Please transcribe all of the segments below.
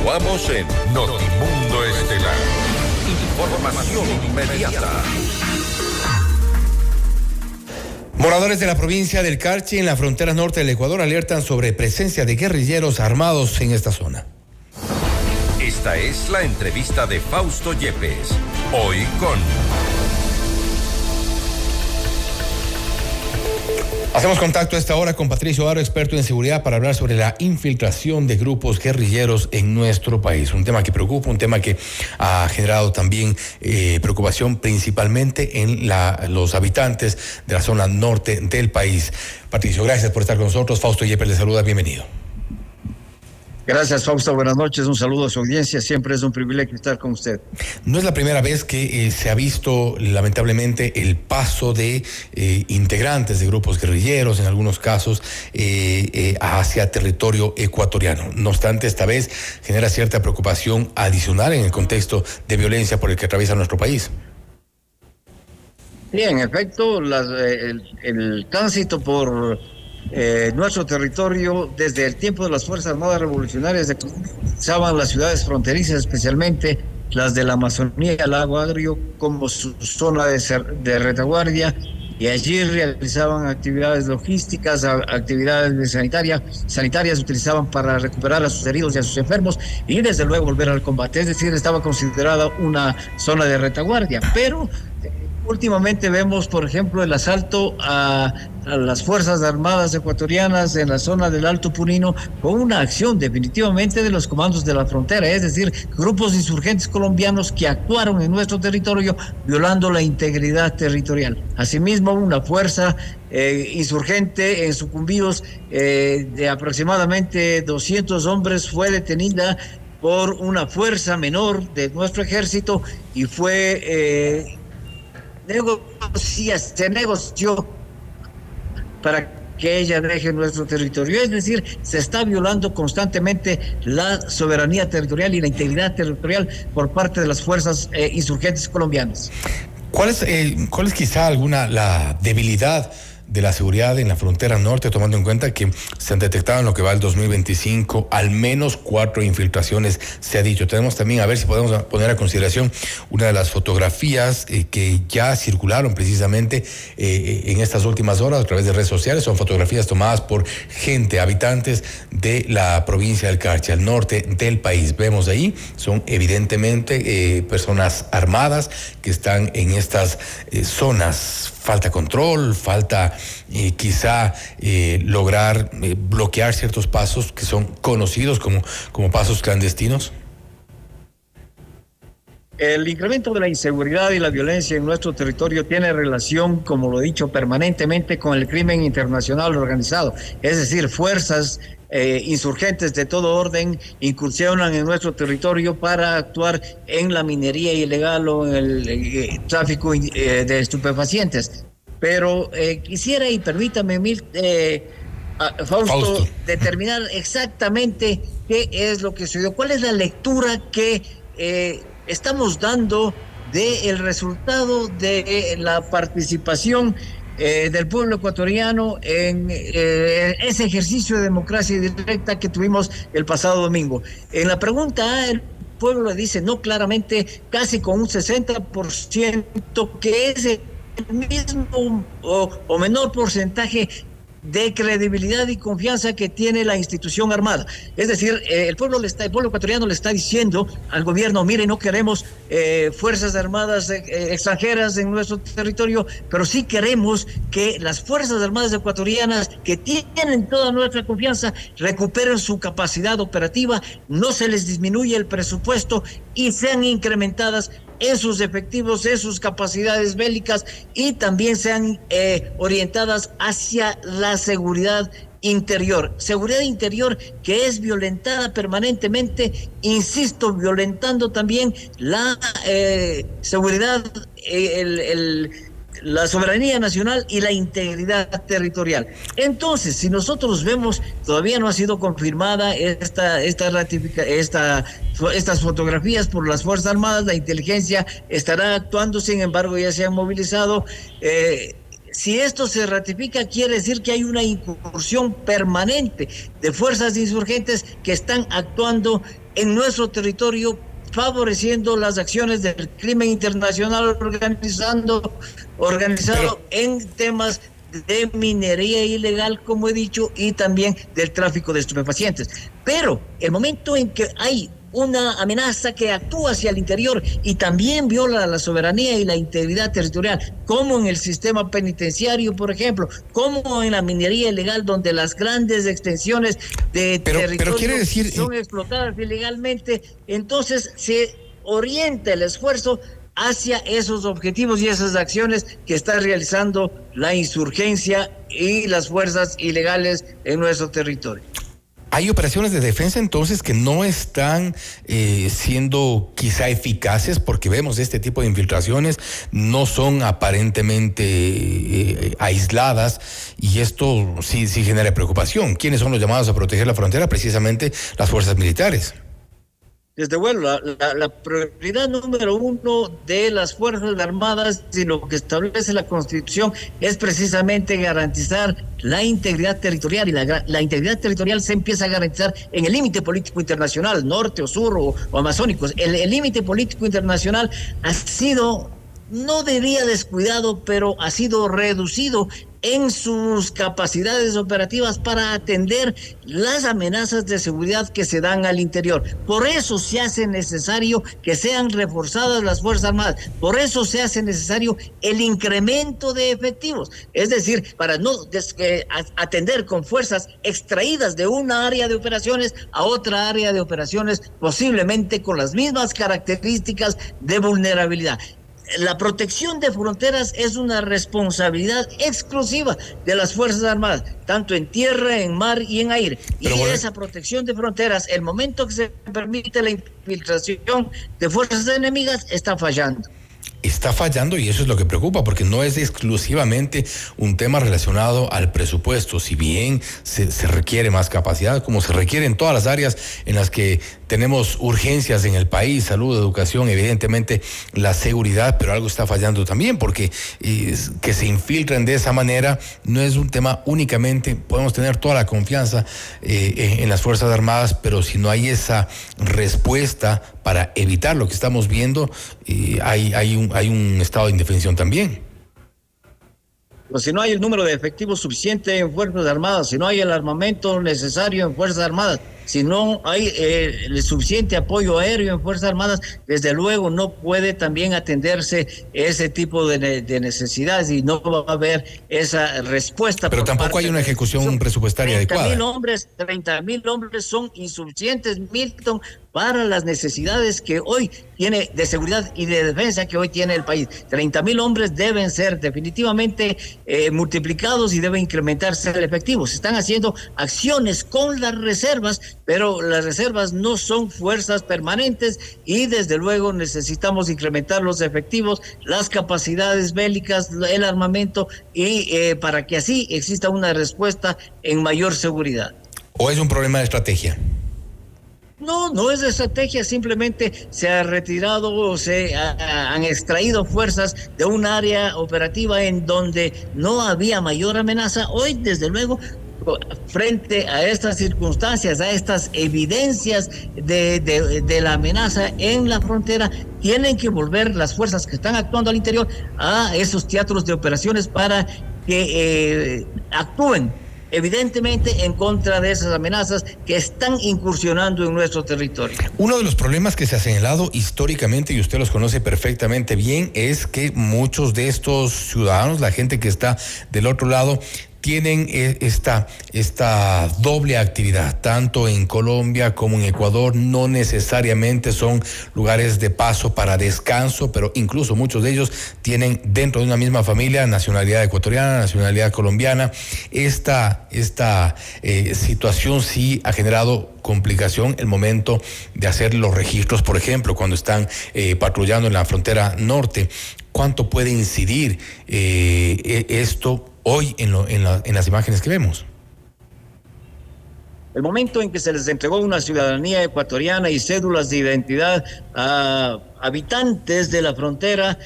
Continuamos en Notimundo Estelar. Información inmediata. Moradores de la provincia del Carchi, en la frontera norte del Ecuador, alertan sobre presencia de guerrilleros armados en esta zona. Esta es la entrevista de Fausto Yepes. Hoy con... Hacemos contacto a esta hora con Patricio Aro, experto en seguridad, para hablar sobre la infiltración de grupos guerrilleros en nuestro país. Un tema que preocupa, un tema que ha generado también preocupación principalmente en los habitantes de la zona norte del país. Patricio, gracias por estar con nosotros. Fausto Yepes le saluda, bienvenido. Gracias, Fausto. Buenas noches. Un saludo a su audiencia. Siempre es un privilegio estar con usted. No es la primera vez que se ha visto, lamentablemente, el paso de integrantes de grupos guerrilleros, en algunos casos, hacia territorio ecuatoriano. No obstante, esta vez genera cierta preocupación adicional en el contexto de violencia por el que atraviesa nuestro país. Sí, en efecto, el tránsito por nuestro territorio desde el tiempo de las Fuerzas Armadas Revolucionarias utilizaban las ciudades fronterizas, especialmente las de la Amazonía, el Lago Agrio, como su zona de retaguardia, y allí realizaban actividades logísticas, actividades sanitarias utilizaban para recuperar a sus heridos y a sus enfermos y desde luego volver al combate. Es decir, estaba considerada una zona de retaguardia, pero últimamente vemos, por ejemplo, el asalto a las Fuerzas Armadas ecuatorianas en la zona del Alto Punino con una acción definitivamente de los comandos de la frontera, es decir, grupos insurgentes colombianos que actuaron en nuestro territorio violando la integridad territorial. Asimismo, una fuerza insurgente en Sucumbíos de aproximadamente 200 hombres fue detenida por una fuerza menor de nuestro ejército y fue... se negoció para que ella deje nuestro territorio. Es decir, se está violando constantemente la soberanía territorial y la integridad territorial por parte de las fuerzas insurgentes colombianas. ¿Cuál es quizá la debilidad de la seguridad en la frontera norte, tomando en cuenta que se han detectado en lo que va el 2025 al menos 4 infiltraciones, se ha dicho? Tenemos también, a ver si podemos poner a consideración una de las fotografías que ya circularon precisamente en estas últimas horas a través de redes sociales. Son fotografías tomadas por gente, habitantes de la provincia del Carchi, al norte del país. Vemos ahí, son evidentemente personas armadas que están en estas zonas. Falta control, falta quizá lograr bloquear ciertos pasos que son conocidos como pasos clandestinos. El incremento de la inseguridad y la violencia en nuestro territorio tiene relación, como lo he dicho, permanentemente con el crimen internacional organizado. Es decir, fuerzas insurgentes de todo orden incursionan en nuestro territorio para actuar en la minería ilegal o en el tráfico de estupefacientes. Pero quisiera, y permítame, Fausto, determinar exactamente qué es lo que sucedió, cuál es la lectura que estamos dando del resultado de la participación del pueblo ecuatoriano en ese ejercicio de democracia directa que tuvimos el pasado domingo. En la pregunta A, el pueblo le dice no claramente, casi con un 60%, que es el mismo o menor porcentaje de credibilidad y confianza que tiene la institución armada. Es decir, el pueblo ecuatoriano le está diciendo al gobierno: mire, no queremos fuerzas armadas extranjeras en nuestro territorio, pero sí queremos que las fuerzas armadas ecuatorianas, que tienen toda nuestra confianza, recuperen su capacidad operativa, no se les disminuye el presupuesto y sean incrementadas en sus efectivos, en sus capacidades bélicas, y también sean orientadas hacia la seguridad interior que es violentada permanentemente, insisto, violentando también la seguridad, la soberanía nacional y la integridad territorial. Entonces, si nosotros vemos, todavía no ha sido confirmada estas fotografías por las Fuerzas Armadas, la inteligencia estará actuando, sin embargo ya se han movilizado. Si esto se ratifica, quiere decir que hay una incursión permanente de fuerzas insurgentes que están actuando en nuestro territorio, favoreciendo las acciones del crimen internacional organizado en temas de minería ilegal, como he dicho, y también del tráfico de estupefacientes. Pero el momento en que hay una amenaza que actúa hacia el interior y también viola la soberanía y la integridad territorial, como en el sistema penitenciario, por ejemplo, como en la minería ilegal, donde las grandes extensiones de territorio son explotadas ilegalmente, entonces se orienta el esfuerzo hacia esos objetivos y esas acciones que está realizando la insurgencia y las fuerzas ilegales en nuestro territorio. Hay operaciones de defensa entonces que no están siendo quizá eficaces, porque vemos este tipo de infiltraciones no son aparentemente aisladas, y esto sí genera preocupación. ¿Quiénes son los llamados a proteger la frontera? Precisamente las fuerzas militares. Desde luego, la prioridad número uno de las Fuerzas Armadas y lo que establece la Constitución es precisamente garantizar la integridad territorial, y la integridad territorial se empieza a garantizar en el límite político internacional, norte o sur o amazónico. El límite político internacional ha sido, no diría descuidado, pero ha sido reducido en sus capacidades operativas para atender las amenazas de seguridad que se dan al interior. Por eso se hace necesario que sean reforzadas las Fuerzas Armadas, por eso se hace necesario el incremento de efectivos, es decir, para no atender con fuerzas extraídas de una área de operaciones a otra área de operaciones, posiblemente con las mismas características de vulnerabilidad. La protección de fronteras es una responsabilidad exclusiva de las Fuerzas Armadas, tanto en tierra, en mar y en aire. Esa protección de fronteras, el momento que se permite la infiltración de fuerzas enemigas, está fallando. Está fallando, y eso es lo que preocupa, porque no es exclusivamente un tema relacionado al presupuesto. Si bien se requiere más capacidad, como se requiere en todas las áreas en las que tenemos urgencias en el país, salud, educación, evidentemente la seguridad, pero algo está fallando también, porque que se infiltren de esa manera no es un tema únicamente, podemos tener toda la confianza en las Fuerzas Armadas, pero si no hay esa respuesta para evitar lo que estamos viendo, hay un estado de indefensión también. Pues si no hay el número de efectivos suficiente en Fuerzas Armadas, si no hay el armamento necesario en Fuerzas Armadas, si no hay el suficiente apoyo aéreo en Fuerzas Armadas, desde luego no puede también atenderse ese tipo de necesidades, y no va a haber esa respuesta. Pero tampoco hay una ejecución presupuestaria adecuada. 30,000 hombres son insuficientes, Milton, para las necesidades que hoy tiene de seguridad y de defensa que hoy tiene el país. 30,000 hombres deben ser definitivamente multiplicados y debe incrementarse el efectivo. Se están haciendo acciones con las reservas, pero las reservas no son fuerzas permanentes, y desde luego necesitamos incrementar los efectivos, las capacidades bélicas, el armamento, y para que así exista una respuesta en mayor seguridad. ¿O es un problema de estrategia? No es de estrategia, simplemente se ha retirado o se han extraído fuerzas de un área operativa en donde no había mayor amenaza. Hoy, desde luego, frente a estas circunstancias, a estas evidencias de la amenaza en la frontera, tienen que volver las fuerzas que están actuando al interior a esos teatros de operaciones para que actúen evidentemente en contra de esas amenazas que están incursionando en nuestro territorio. Uno de los problemas que se ha señalado históricamente, y usted los conoce perfectamente bien, es que muchos de estos ciudadanos, la gente que está del otro lado, tienen esta doble actividad, tanto en Colombia como en Ecuador. No necesariamente son lugares de paso para descanso, pero incluso muchos de ellos tienen dentro de una misma familia nacionalidad ecuatoriana, nacionalidad colombiana. Esta situación sí ha generado complicación el momento de hacer los registros, por ejemplo, cuando están patrullando en la frontera norte. ¿Cuánto puede incidir esto hoy en las imágenes que vemos? El momento en que se les entregó una ciudadanía ecuatoriana y cédulas de identidad a habitantes de la frontera,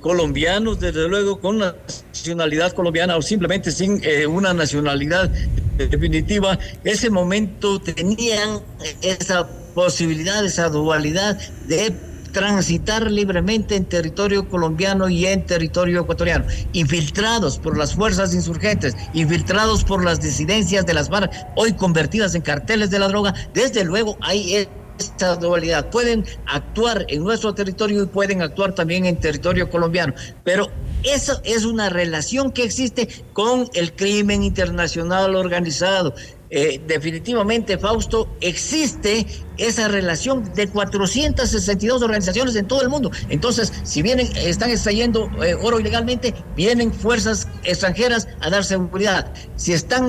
colombianos, desde luego, con nacionalidad colombiana o simplemente sin una nacionalidad definitiva, ese momento tenían esa posibilidad, esa dualidad de transitar libremente en territorio colombiano y en territorio ecuatoriano, infiltrados por las fuerzas insurgentes, infiltrados por las disidencias de las FARC, hoy convertidas en carteles de la droga. Desde luego hay esta dualidad, pueden actuar en nuestro territorio y pueden actuar también en territorio colombiano, pero eso es una relación que existe con el crimen internacional organizado. Definitivamente, Fausto, existe esa relación de 462 organizaciones en todo el mundo. Entonces, si están extrayendo oro ilegalmente, vienen fuerzas extranjeras a dar seguridad. Si están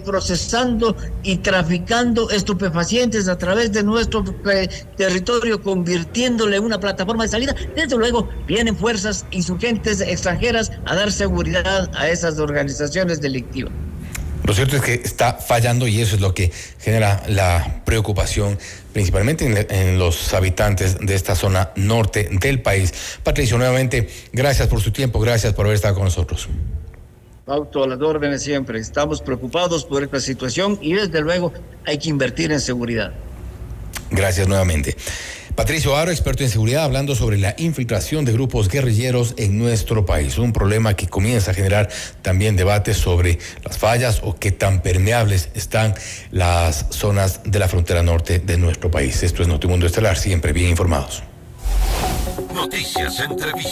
procesando y traficando estupefacientes a través de nuestro territorio, convirtiéndole en una plataforma de salida, desde luego vienen fuerzas insurgentes extranjeras a dar seguridad a esas organizaciones delictivas. Lo cierto es que está fallando y eso es lo que genera la preocupación, principalmente en los habitantes de esta zona norte del país. Patricio, nuevamente, gracias por su tiempo, gracias por haber estado con nosotros. Fausto, a las órdenes siempre. Estamos preocupados por esta situación y desde luego hay que invertir en seguridad. Gracias nuevamente. Patricio Aro, experto en seguridad, hablando sobre la infiltración de grupos guerrilleros en nuestro país. Un problema que comienza a generar también debates sobre las fallas o qué tan permeables están las zonas de la frontera norte de nuestro país. Esto es Notimundo Estelar, siempre bien informados. Noticias, entrevistas.